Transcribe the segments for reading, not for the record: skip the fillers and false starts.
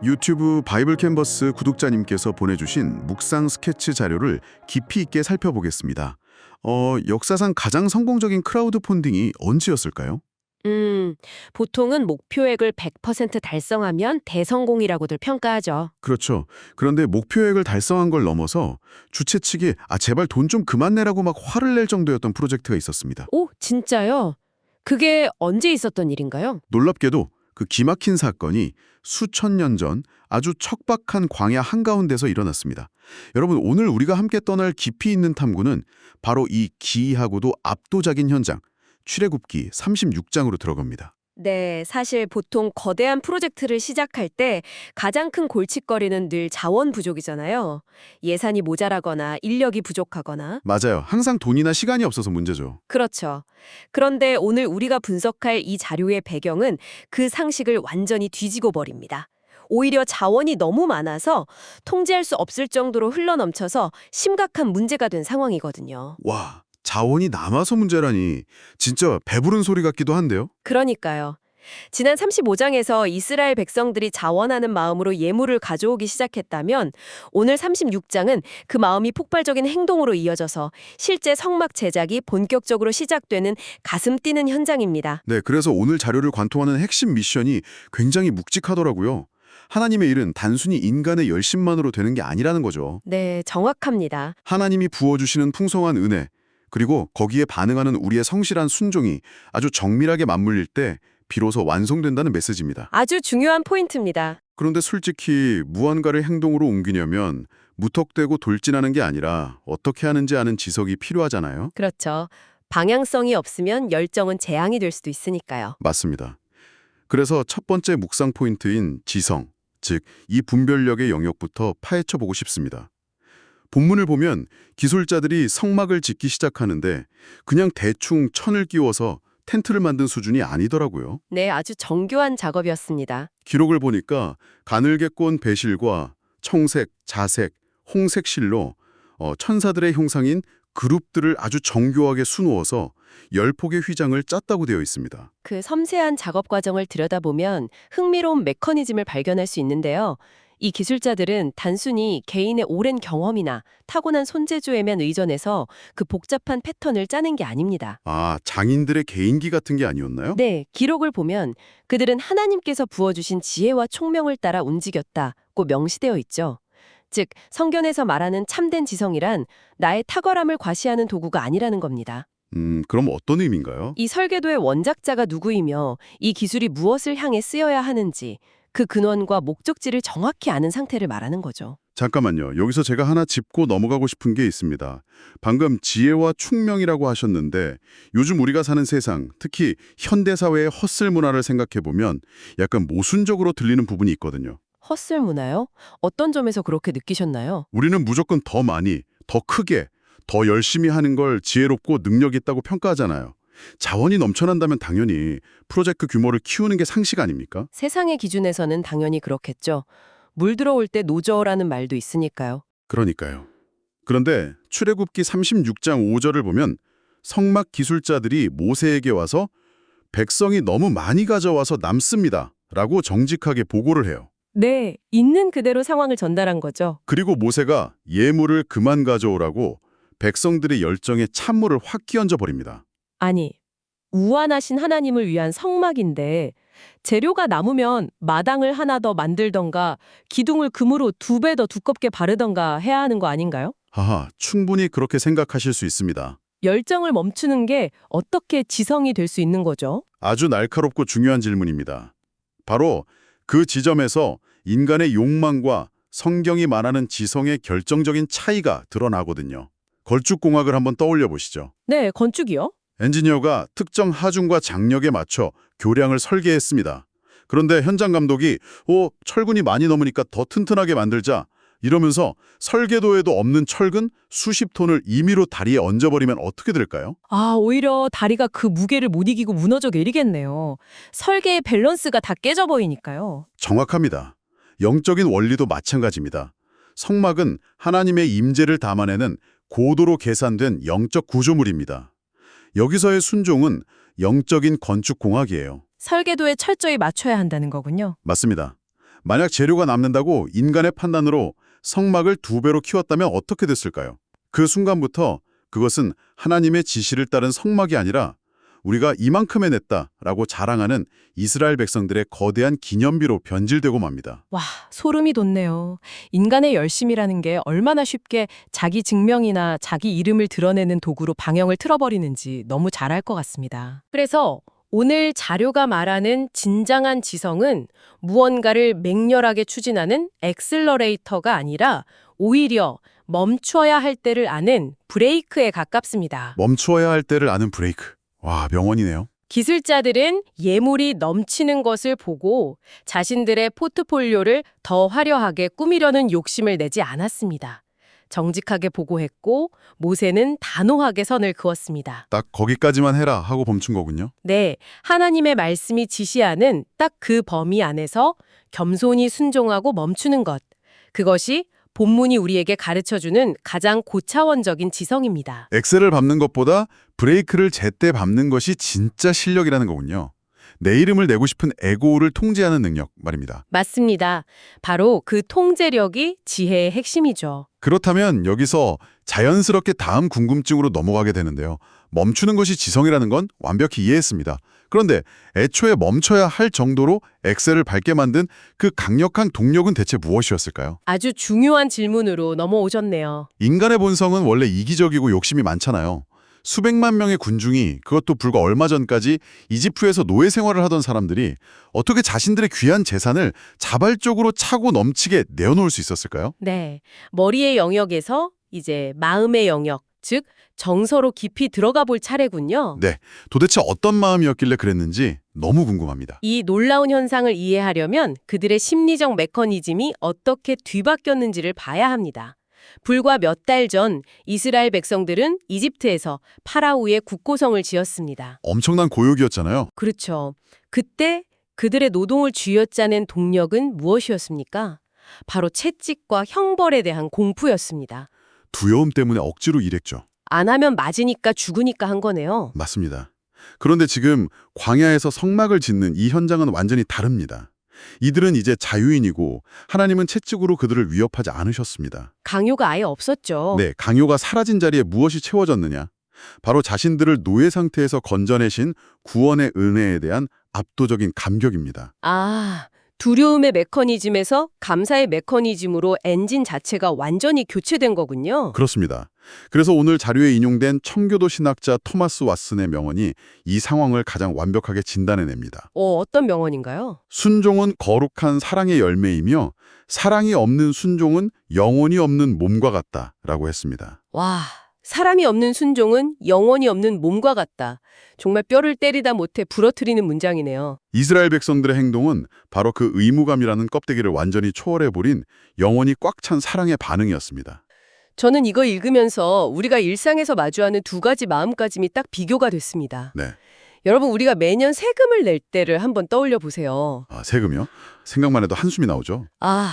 유튜브 바이블 캔버스 구독자님께서 보내주신 묵상 스케치 자료를 깊이 있게 살펴보겠습니다. 역사상 가장 성공적인 크라우드 펀딩이 언제였을까요? 보통은 목표액을 100% 달성하면 대성공이라고들 평가하죠. 그렇죠. 그런데 목표액을 달성한 걸 넘어서 주최 측이 제발 돈 좀 그만 내라고 막 화를 낼 정도였던 프로젝트가 있었습니다. 오, 진짜요? 그게 언제 있었던 일인가요? 놀랍게도 그 기막힌 사건이 수천 년 전 아주 척박한 광야 한가운데서 일어났습니다. 여러분, 오늘 우리가 함께 떠날 깊이 있는 탐구는 바로 이 기이하고도 압도적인 현장, 출애굽기 36장으로 들어갑니다. 네, 사실 보통 거대한 프로젝트를 시작할 때 가장 큰 골칫거리는 늘 자원 부족이잖아요. 예산이 모자라거나 인력이 부족하거나. 맞아요. 항상 돈이나 시간이 없어서 문제죠. 그렇죠. 그런데 오늘 우리가 분석할 이 자료의 배경은 그 상식을 완전히 뒤지고 버립니다. 오히려 자원이 너무 많아서 통제할 수 없을 정도로 흘러넘쳐서 심각한 문제가 된 상황이거든요. 와, 자원이 남아서 문제라니 진짜 배부른 소리 같기도 한데요. 그러니까요. 지난 35장에서 이스라엘 백성들이 자원하는 마음으로 예물을 가져오기 시작했다면 오늘 36장은 그 마음이 폭발적인 행동으로 이어져서 실제 성막 제작이 본격적으로 시작되는 가슴 뛰는 현장입니다. 네, 그래서 오늘 자료를 관통하는 핵심 미션이 굉장히 묵직하더라고요. 하나님의 일은 단순히 인간의 열심만으로 되는 게 아니라는 거죠. 네, 정확합니다. 하나님이 부어주시는 풍성한 은혜, 그리고 거기에 반응하는 우리의 성실한 순종이 아주 정밀하게 맞물릴 때 비로소 완성된다는 메시지입니다. 아주 중요한 포인트입니다. 그런데 솔직히 무언가를 행동으로 옮기려면 무턱대고 돌진하는 게 아니라 어떻게 하는지 아는 지석이 필요하잖아요. 그렇죠. 방향성이 없으면 열정은 재앙이 될 수도 있으니까요. 맞습니다. 그래서 첫 번째 묵상 포인트인 지성, 즉 이 분별력의 영역부터 파헤쳐보고 싶습니다. 본문을 보면 기술자들이 성막을 짓기 시작하는데 그냥 대충 천을 끼워서 텐트를 만든 수준이 아니더라고요. 네, 아주 정교한 작업이었습니다. 기록을 보니까 가늘게 꼰 배실과 청색, 자색, 홍색 실로 천사들의 형상인 그룹들을 아주 정교하게 수놓아서 10폭의 휘장을 짰다고 되어 있습니다. 그 섬세한 작업 과정을 들여다보면 흥미로운 메커니즘을 발견할 수 있는데요. 이 기술자들은 단순히 개인의 오랜 경험이나 타고난 손재주에만 의존해서 그 복잡한 패턴을 짜낸 게 아닙니다. 장인들의 개인기 같은 게 아니었나요? 네, 기록을 보면 그들은 하나님께서 부어주신 지혜와 총명을 따라 움직였다고 명시되어 있죠. 즉, 성경에서 말하는 참된 지성이란 나의 탁월함을 과시하는 도구가 아니라는 겁니다. 그럼 어떤 의미인가요? 이 설계도의 원작자가 누구이며 이 기술이 무엇을 향해 쓰여야 하는지 그 근원과 목적지를 정확히 아는 상태를 말하는 거죠. 잠깐만요. 여기서 제가 하나 짚고 넘어가고 싶은 게 있습니다. 방금 지혜와 충명이라고 하셨는데 요즘 우리가 사는 세상, 특히 현대사회의 헛슬 문화를 생각해보면 약간 모순적으로 들리는 부분이 있거든요. 헛슬 문화요? 어떤 점에서 그렇게 느끼셨나요? 우리는 무조건 더 많이, 더 크게, 더 열심히 하는 걸 지혜롭고 능력 있다고 평가하잖아요. 자원이 넘쳐난다면 당연히 프로젝트 규모를 키우는 게 상식 아닙니까? 세상의 기준에서는 당연히 그렇겠죠. 물 들어올 때 노저어라는 말도 있으니까요. 그러니까요. 그런데 출애굽기 36장 5절을 보면 성막 기술자들이 모세에게 와서 백성이 너무 많이 가져와서 남습니다. 라고 정직하게 보고를 해요. 네, 있는 그대로 상황을 전달한 거죠. 그리고 모세가 예물을 그만 가져오라고 백성들의 열정에 찬물을 확 끼얹어 버립니다. 아니, 우완하신 하나님을 위한 성막인데 재료가 남으면 마당을 하나 더 만들던가 기둥을 금으로 2배 더 두껍게 바르던가 해야 하는 거 아닌가요? 하하, 충분히 그렇게 생각하실 수 있습니다. 열정을 멈추는 게 어떻게 지성이 될 수 있는 거죠? 아주 날카롭고 중요한 질문입니다. 바로 그 지점에서 인간의 욕망과 성경이 말하는 지성의 결정적인 차이가 드러나거든요. 걸쭉공학을 한번 떠올려 보시죠. 네, 건축이요? 엔지니어가 특정 하중과 장력에 맞춰 교량을 설계했습니다. 그런데 현장 감독이 철근이 많이 넘으니까 더 튼튼하게 만들자 이러면서 설계도에도 없는 철근 수십 톤을 임의로 다리에 얹어버리면 어떻게 될까요? 오히려 다리가 그 무게를 못 이기고 무너져 내리겠네요. 설계의 밸런스가 다 깨져 보이니까요. 정확합니다. 영적인 원리도 마찬가지입니다. 성막은 하나님의 임재를 담아내는 고도로 계산된 영적 구조물입니다. 여기서의 순종은 영적인 건축공학이에요. 설계도에 철저히 맞춰야 한다는 거군요. 맞습니다. 만약 재료가 남는다고 인간의 판단으로 성막을 2배로 키웠다면 어떻게 됐을까요? 그 순간부터 그것은 하나님의 지시를 따른 성막이 아니라 우리가 이만큼 해냈다라고 자랑하는 이스라엘 백성들의 거대한 기념비로 변질되고 맙니다. 와, 소름이 돋네요. 인간의 열심이라는 게 얼마나 쉽게 자기 증명이나 자기 이름을 드러내는 도구로 방향을 틀어버리는지 너무 잘 알 것 같습니다. 그래서 오늘 자료가 말하는 진정한 지성은 무언가를 맹렬하게 추진하는 엑셀러레이터가 아니라 오히려 멈춰야 할 때를 아는 브레이크에 가깝습니다. 멈추어야 할 때를 아는 브레이크. 와, 명언이네요. 기술자들은 예물이 넘치는 것을 보고 자신들의 포트폴리오를 더 화려하게 꾸미려는 욕심을 내지 않았습니다. 정직하게 보고했고 모세는 단호하게 선을 그었습니다. 딱 거기까지만 해라 하고 멈춘 거군요. 네, 하나님의 말씀이 지시하는 딱 그 범위 안에서 겸손히 순종하고 멈추는 것. 그것이 본문이 우리에게 가르쳐주는 가장 고차원적인 지성입니다. 엑셀을 밟는 것보다 브레이크를 제때 밟는 것이 진짜 실력이라는 거군요. 내 이름을 내고 싶은 에고를 통제하는 능력 말입니다. 맞습니다. 바로 그 통제력이 지혜의 핵심이죠. 그렇다면 여기서 자연스럽게 다음 궁금증으로 넘어가게 되는데요. 멈추는 것이 지성이라는 건 완벽히 이해했습니다. 그런데 애초에 멈춰야 할 정도로 엑셀을 밟게 만든 그 강력한 동력은 대체 무엇이었을까요? 아주 중요한 질문으로 넘어오셨네요. 인간의 본성은 원래 이기적이고 욕심이 많잖아요. 수백만 명의 군중이, 그것도 불과 얼마 전까지 이집트에서 노예 생활을 하던 사람들이 어떻게 자신들의 귀한 재산을 자발적으로 차고 넘치게 내어놓을 수 있었을까요? 네, 머리의 영역에서 이제 마음의 영역, 즉 정서로 깊이 들어가 볼 차례군요. 네, 도대체 어떤 마음이었길래 그랬는지 너무 궁금합니다. 이 놀라운 현상을 이해하려면 그들의 심리적 메커니즘이 어떻게 뒤바뀌었는지를 봐야 합니다. 불과 몇 달 전 이스라엘 백성들은 이집트에서 파라오의 국고성을 지었습니다. 엄청난 고욕이었잖아요. 그렇죠. 그때 그들의 노동을 쥐어짜낸 동력은 무엇이었습니까? 바로 채찍과 형벌에 대한 공포였습니다. 두려움 때문에 억지로 일했죠. 안 하면 맞으니까 죽으니까 한 거네요. 맞습니다. 그런데 지금 광야에서 성막을 짓는 이 현장은 완전히 다릅니다. 이들은 이제 자유인이고 하나님은 채찍으로 그들을 위협하지 않으셨습니다. 강요가 아예 없었죠. 네, 강요가 사라진 자리에 무엇이 채워졌느냐? 바로 자신들을 노예 상태에서 건져내신 구원의 은혜에 대한 압도적인 감격입니다. 아, 두려움의 메커니즘에서 감사의 메커니즘으로 엔진 자체가 완전히 교체된 거군요. 그렇습니다. 그래서 오늘 자료에 인용된 청교도 신학자 토마스 왓슨의 명언이 이 상황을 가장 완벽하게 진단해냅니다. 어떤 명언인가요? 순종은 거룩한 사랑의 열매이며 사랑이 없는 순종은 영혼이 없는 몸과 같다라고 했습니다. 와, 사람이 없는 순종은 영혼이 없는 몸과 같다. 정말 뼈를 때리다 못해 부러뜨리는 문장이네요. 이스라엘 백성들의 행동은 바로 그 의무감이라는 껍데기를 완전히 초월해버린 영혼이 꽉 찬 사랑의 반응이었습니다. 저는 이거 읽으면서 우리가 일상에서 마주하는 두 가지 마음가짐이 딱 비교가 됐습니다. 네. 여러분, 우리가 매년 세금을 낼 때를 한번 떠올려 보세요. 아, 세금이요? 생각만 해도 한숨이 나오죠. 아,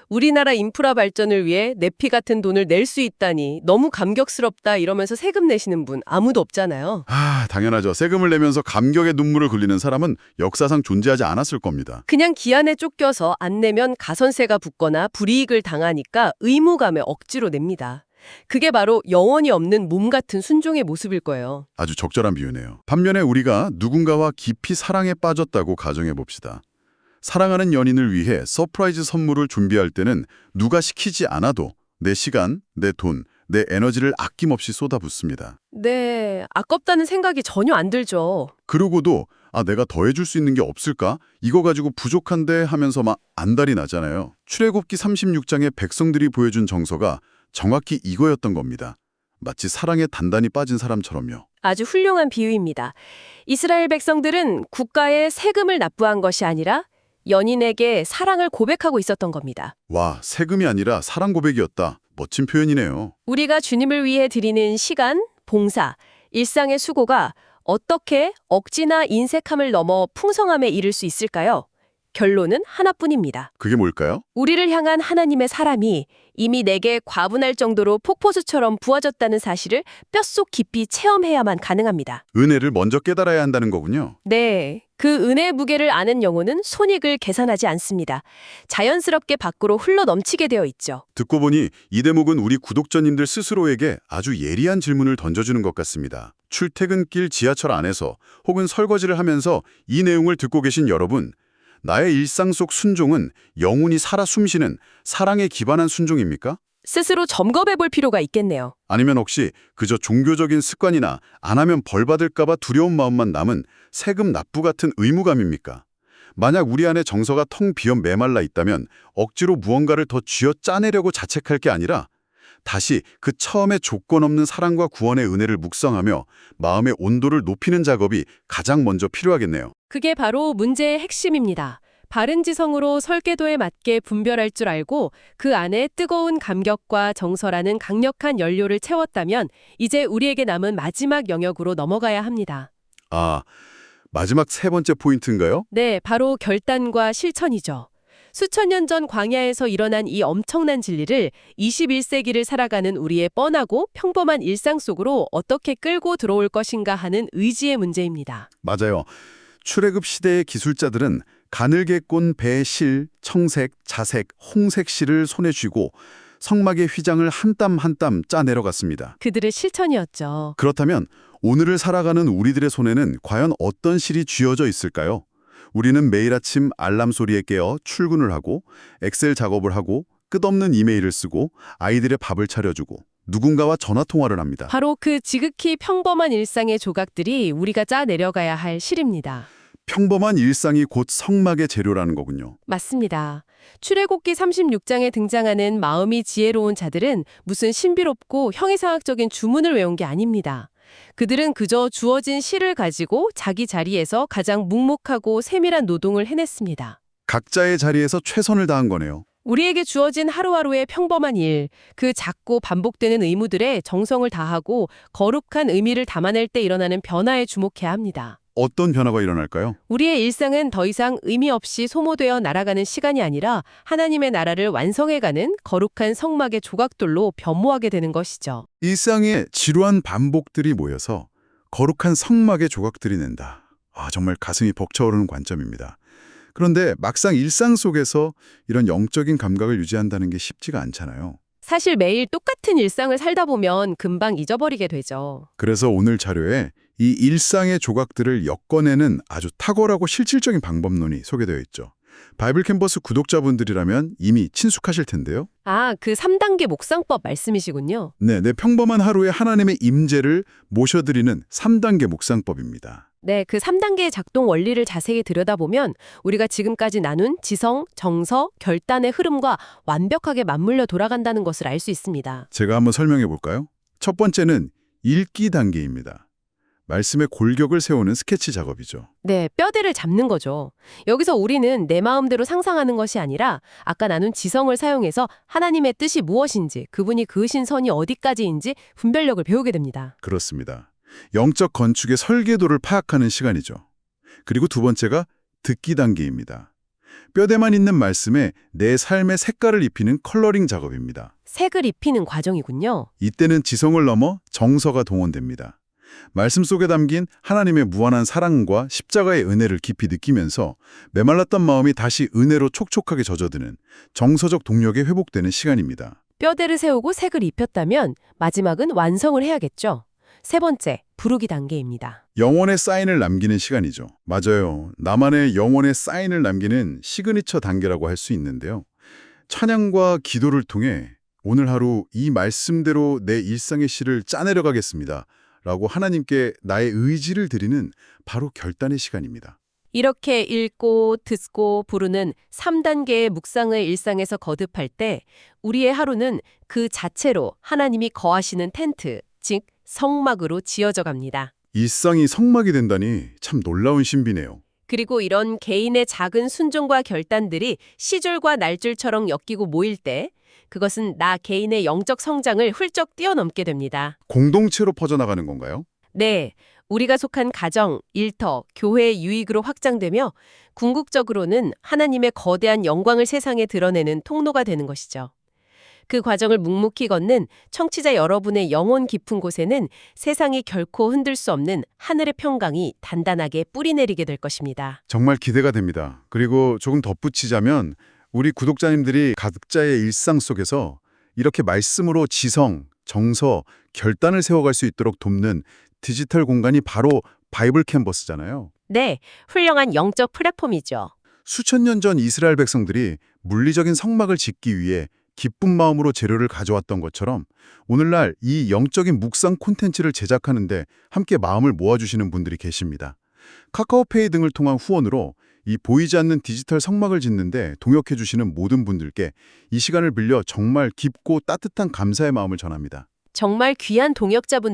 우리나라 인프라 발전을 위해 내 피 같은 돈을 낼 수 있다니 너무 감격스럽다 이러면서 세금 내시는 분 아무도 없잖아요. 아, 당연하죠. 세금을 내면서 감격의 눈물을 흘리는 사람은 역사상 존재하지 않았을 겁니다. 그냥 기한에 쫓겨서 안 내면 가선세가 붙거나 불이익을 당하니까 의무감에 억지로 냅니다. 그게 바로 영혼이 없는 몸 같은 순종의 모습일 거예요. 아주 적절한 비유네요. 반면에 우리가 누군가와 깊이 사랑에 빠졌다고 가정해 봅시다. 사랑하는 연인을 위해 서프라이즈 선물을 준비할 때는 누가 시키지 않아도 내 시간, 내 돈, 내 에너지를 아낌없이 쏟아붓습니다. 네, 아깝다는 생각이 전혀 안 들죠. 그러고도 내가 더해줄 수 있는 게 없을까? 이거 가지고 부족한데 하면서 막 안달이 나잖아요. 출애굽기 36장의 백성들이 보여준 정서가 정확히 이거였던 겁니다. 마치 사랑에 단단히 빠진 사람처럼요. 아주 훌륭한 비유입니다. 이스라엘 백성들은 국가에 세금을 납부한 것이 아니라 연인에게 사랑을 고백하고 있었던 겁니다. 와, 세금이 아니라 사랑 고백이었다. 멋진 표현이네요. 우리가 주님을 위해 드리는 시간, 봉사, 일상의 수고가 어떻게 억지나 인색함을 넘어 풍성함에 이를 수 있을까요? 결론은 하나뿐입니다. 그게 뭘까요? 우리를 향한 하나님의 사랑이 이미 내게 과분할 정도로 폭포수처럼 부어졌다는 사실을 뼛속 깊이 체험해야만 가능합니다. 은혜를 먼저 깨달아야 한다는 거군요. 네, 그 은혜의 무게를 아는 영혼은 손익을 계산하지 않습니다. 자연스럽게 밖으로 흘러 넘치게 되어 있죠. 듣고 보니 이 대목은 우리 구독자님들 스스로에게 아주 예리한 질문을 던져주는 것 같습니다. 출퇴근길 지하철 안에서 혹은 설거지를 하면서 이 내용을 듣고 계신 여러분, 나의 일상 속 순종은 영혼이 살아 숨쉬는 사랑에 기반한 순종입니까? 스스로 점검해 볼 필요가 있겠네요. 아니면 혹시 그저 종교적인 습관이나 안 하면 벌 받을까 봐 두려운 마음만 남은 세금 납부 같은 의무감입니까? 만약 우리 안에 정서가 텅 비어 메말라 있다면 억지로 무언가를 더 쥐어 짜내려고 자책할 게 아니라 다시 그 처음에 조건 없는 사랑과 구원의 은혜를 묵상하며 마음의 온도를 높이는 작업이 가장 먼저 필요하겠네요. 그게 바로 문제의 핵심입니다. 바른 지성으로 설계도에 맞게 분별할 줄 알고 그 안에 뜨거운 감격과 정서라는 강력한 연료를 채웠다면 이제 우리에게 남은 마지막 영역으로 넘어가야 합니다. 아, 마지막 세 번째 포인트인가요? 네, 바로 결단과 실천이죠. 수천 년 전 광야에서 일어난 이 엄청난 진리를 21세기를 살아가는 우리의 뻔하고 평범한 일상 속으로 어떻게 끌고 들어올 것인가 하는 의지의 문제입니다. 맞아요. 출애굽 시대의 기술자들은 가늘게 꼰 배 실, 청색, 자색, 홍색 실을 손에 쥐고 성막의 휘장을 한 땀 한 땀 짜 내려갔습니다. 그들의 실천이었죠. 그렇다면 오늘을 살아가는 우리들의 손에는 과연 어떤 실이 쥐어져 있을까요? 우리는 매일 아침 알람 소리에 깨어 출근을 하고 엑셀 작업을 하고 끝없는 이메일을 쓰고 아이들의 밥을 차려주고 누군가와 전화통화를 합니다. 바로 그 지극히 평범한 일상의 조각들이 우리가 짜 내려가야 할 실입니다. 평범한 일상이 곧 성막의 재료라는 거군요. 맞습니다. 출애굽기 36장에 등장하는 마음이 지혜로운 자들은 무슨 신비롭고 형이상학적인 주문을 외운 게 아닙니다. 그들은 그저 주어진 실을 가지고 자기 자리에서 가장 묵묵하고 세밀한 노동을 해냈습니다. 각자의 자리에서 최선을 다한 거네요. 우리에게 주어진 하루하루의 평범한 일, 그 작고 반복되는 의무들에 정성을 다하고 거룩한 의미를 담아낼 때 일어나는 변화에 주목해야 합니다. 어떤 변화가 일어날까요? 우리의 일상은 더 이상 의미 없이 소모되어 날아가는 시간이 아니라 하나님의 나라를 완성해가는 거룩한 성막의 조각들로 변모하게 되는 것이죠. 일상의 지루한 반복들이 모여서 거룩한 성막의 조각들이 낸다. 정말 가슴이 벅차오르는 관점입니다. 그런데 막상 일상 속에서 이런 영적인 감각을 유지한다는 게 쉽지가 않잖아요. 사실 매일 똑같은 일상을 살다 보면 금방 잊어버리게 되죠. 그래서 오늘 자료에 이 일상의 조각들을 엮어내는 아주 탁월하고 실질적인 방법론이 소개되어 있죠. 바이블 캔버스 구독자분들이라면 이미 친숙하실 텐데요. 그 3단계 묵상법 말씀이시군요. 네, 내 평범한 하루에 하나님의 임재를 모셔드리는 3단계 묵상법입니다. 네, 그 3단계의 작동 원리를 자세히 들여다보면 우리가 지금까지 나눈 지성, 정서, 결단의 흐름과 완벽하게 맞물려 돌아간다는 것을 알 수 있습니다. 제가 한번 설명해 볼까요? 첫 번째는 읽기 단계입니다. 말씀의 골격을 세우는 스케치 작업이죠. 네, 뼈대를 잡는 거죠. 여기서 우리는 내 마음대로 상상하는 것이 아니라 아까 나눈 지성을 사용해서 하나님의 뜻이 무엇인지, 그분이 그으신 선이 어디까지인지 분별력을 배우게 됩니다. 그렇습니다. 영적 건축의 설계도를 파악하는 시간이죠. 그리고 두 번째가 듣기 단계입니다. 뼈대만 있는 말씀에 내 삶의 색깔을 입히는 컬러링 작업입니다. 색을 입히는 과정이군요. 이때는 지성을 넘어 정서가 동원됩니다. 말씀 속에 담긴 하나님의 무한한 사랑과 십자가의 은혜를 깊이 느끼면서 메말랐던 마음이 다시 은혜로 촉촉하게 젖어드는 정서적 동력이 회복되는 시간입니다. 뼈대를 세우고 색을 입혔다면 마지막은 완성을 해야겠죠. 세 번째, 부르기 단계입니다. 영혼의 사인을 남기는 시간이죠. 맞아요. 나만의 영혼의 사인을 남기는 시그니처 단계라고 할 수 있는데요. 찬양과 기도를 통해 오늘 하루 이 말씀대로 내 일상의 실을 짜내려가겠습니다. 라고 하나님께 나의 의지를 드리는 바로 결단의 시간입니다. 이렇게 읽고 듣고 부르는 3단계의 묵상을 일상에서 거듭할 때 우리의 하루는 그 자체로 하나님이 거하시는 텐트, 즉 성막으로 지어져 갑니다. 일상이 성막이 된다니 참 놀라운 신비네요. 그리고 이런 개인의 작은 순종과 결단들이 시줄과 날줄처럼 엮이고 모일 때 그것은 나 개인의 영적 성장을 훌쩍 뛰어넘게 됩니다. 공동체로 퍼져나가는 건가요? 네, 우리가 속한 가정, 일터, 교회의 유익으로 확장되며 궁극적으로는 하나님의 거대한 영광을 세상에 드러내는 통로가 되는 것이죠. 그 과정을 묵묵히 걷는 청취자 여러분의 영혼 깊은 곳에는 세상이 결코 흔들 수 없는 하늘의 평강이 단단하게 뿌리내리게 될 것입니다. 정말 기대가 됩니다. 그리고 조금 덧붙이자면 우리 구독자님들이 각자의 일상 속에서 이렇게 말씀으로 지성, 정서, 결단을 세워갈 수 있도록 돕는 디지털 공간이 바로 바이블 캔버스잖아요. 네, 훌륭한 영적 플랫폼이죠. 수천 년 전 이스라엘 백성들이 물리적인 성막을 짓기 위해 기쁜 마음으로 재료를 가져왔던 것처럼 오늘날 이 영적인 묵상 콘텐츠를 제작하는데 함께 마음을 모아주시는 분들이 계십니다. 카카오페이 등을 통한 후원으로 이 보이지 않는 디지털 성막을 짓는데 동역해 주시는 모든 분들께 이 시간을 빌려 정말 깊고 따뜻한 감사의 마음을 전합니다. 정말 귀한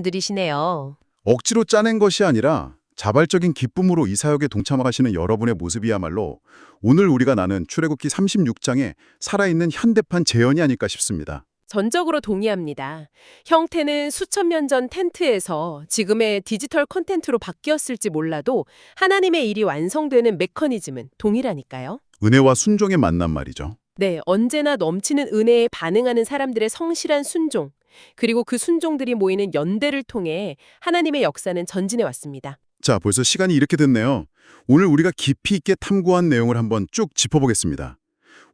동역자분들이시네요. 억지로 짜낸 것이 아니라 자발적인 기쁨으로 이 사역에 동참하시는 여러분의 모습이야말로 오늘 우리가 나눈 출애굽기 36장의 살아있는 현대판 재현이 아닐까 싶습니다. 전적으로 동의합니다. 형태는 수천 년 전 텐트에서 지금의 디지털 콘텐츠로 바뀌었을지 몰라도 하나님의 일이 완성되는 메커니즘은 동일하니까요. 은혜와 순종의 만남 말이죠. 네, 언제나 넘치는 은혜에 반응하는 사람들의 성실한 순종, 그리고 그 순종들이 모이는 연대를 통해 하나님의 역사는 전진해 왔습니다. 자, 벌써 시간이 이렇게 됐네요. 오늘 우리가 깊이 있게 탐구한 내용을 한번 쭉 짚어보겠습니다.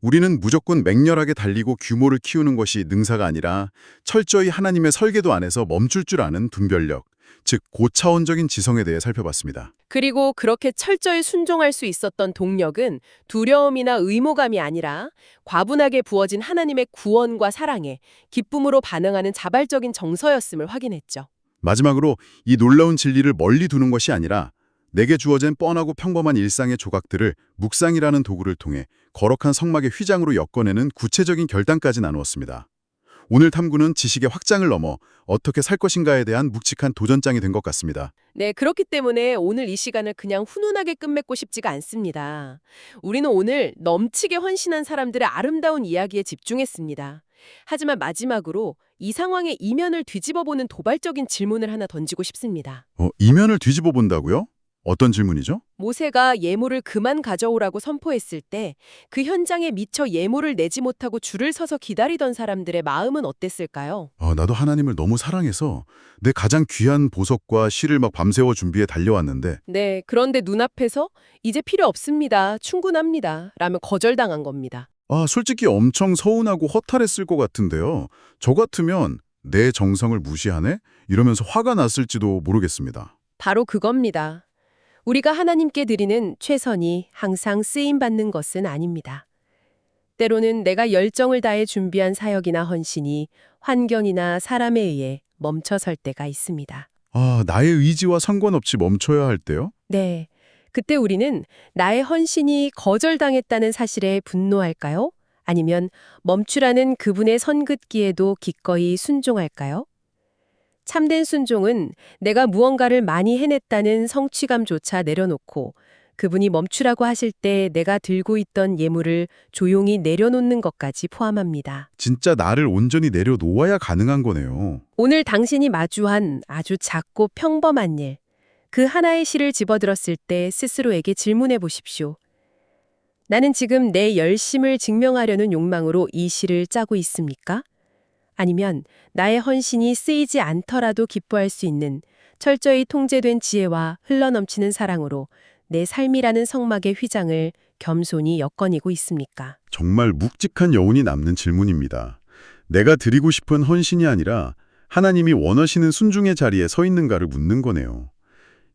우리는 무조건 맹렬하게 달리고 규모를 키우는 것이 능사가 아니라 철저히 하나님의 설계도 안에서 멈출 줄 아는 분별력, 즉 고차원적인 지성에 대해 살펴봤습니다. 그리고 그렇게 철저히 순종할 수 있었던 동력은 두려움이나 의무감이 아니라 과분하게 부어진 하나님의 구원과 사랑에 기쁨으로 반응하는 자발적인 정서였음을 확인했죠. 마지막으로 이 놀라운 진리를 멀리 두는 것이 아니라 내게 주어진 뻔하고 평범한 일상의 조각들을 묵상이라는 도구를 통해 거룩한 성막의 휘장으로 엮어내는 구체적인 결단까지 나누었습니다. 오늘 탐구는 지식의 확장을 넘어 어떻게 살 것인가에 대한 묵직한 도전장이 된 것 같습니다. 네, 그렇기 때문에 오늘 이 시간을 그냥 훈훈하게 끝맺고 싶지가 않습니다. 우리는 오늘 넘치게 헌신한 사람들의 아름다운 이야기에 집중했습니다. 하지만 마지막으로 이 상황의 이면을 뒤집어보는 도발적인 질문을 하나 던지고 싶습니다. 이면을 뒤집어 본다고요? 어떤 질문이죠? 모세가 예물을 그만 가져오라고 선포했을 때 그 현장에 미처 예물을 내지 못하고 줄을 서서 기다리던 사람들의 마음은 어땠을까요? 나도 하나님을 너무 사랑해서 내 가장 귀한 보석과 실을 막 밤새워 준비해 달려왔는데 네, 그런데 눈앞에서 이제 필요 없습니다. 충분합니다. 라며 거절당한 겁니다. 솔직히 엄청 서운하고 허탈했을 것 같은데요. 저 같으면 내 정성을 무시하네? 이러면서 화가 났을지도 모르겠습니다. 바로 그겁니다. 우리가 하나님께 드리는 최선이 항상 쓰임받는 것은 아닙니다. 때로는 내가 열정을 다해 준비한 사역이나 헌신이 환경이나 사람에 의해 멈춰설 때가 있습니다. 나의 의지와 상관없이 멈춰야 할 때요? 네, 그때 우리는 나의 헌신이 거절당했다는 사실에 분노할까요? 아니면 멈추라는 그분의 선긋기에도 기꺼이 순종할까요? 참된 순종은 내가 무언가를 많이 해냈다는 성취감조차 내려놓고 그분이 멈추라고 하실 때 내가 들고 있던 예물을 조용히 내려놓는 것까지 포함합니다. 진짜 나를 온전히 내려놓아야 가능한 거네요. 오늘 당신이 마주한 아주 작고 평범한 일, 그 하나의 실을 집어들었을 때 스스로에게 질문해 보십시오. 나는 지금 내 열심을 증명하려는 욕망으로 이 실을 짜고 있습니까? 아니면 나의 헌신이 쓰이지 않더라도 기뻐할 수 있는 철저히 통제된 지혜와 흘러넘치는 사랑으로 내 삶이라는 성막의 휘장을 겸손히 엮어내고 있습니까? 정말 묵직한 여운이 남는 질문입니다. 내가 드리고 싶은 헌신이 아니라 하나님이 원하시는 순종의 자리에 서 있는가를 묻는 거네요.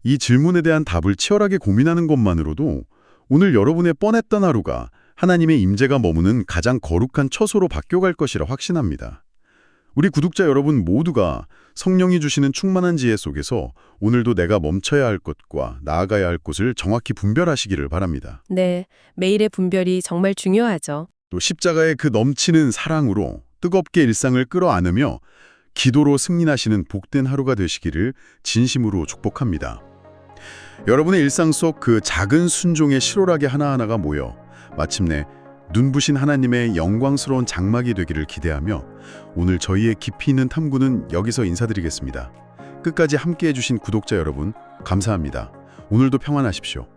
이 질문에 대한 답을 치열하게 고민하는 것만으로도 오늘 여러분의 뻔했던 하루가 하나님의 임재가 머무는 가장 거룩한 처소로 바뀌어갈 것이라 확신합니다. 우리 구독자 여러분 모두가 성령이 주시는 충만한 지혜 속에서 오늘도 내가 멈춰야 할 것과 나아가야 할 곳을 정확히 분별하시기를 바랍니다. 네, 매일의 분별이 정말 중요하죠. 또 십자가의 그 넘치는 사랑으로 뜨겁게 일상을 끌어안으며 기도로 승리하시는 복된 하루가 되시기를 진심으로 축복합니다. 여러분의 일상 속 그 작은 순종의 실오라기 하나하나가 모여 마침내 눈부신 하나님의 영광스러운 장막이 되기를 기대하며 오늘 저희의 깊이 있는 탐구는 여기서 인사드리겠습니다. 끝까지 함께해 주신 구독자 여러분 감사합니다. 오늘도 평안하십시오.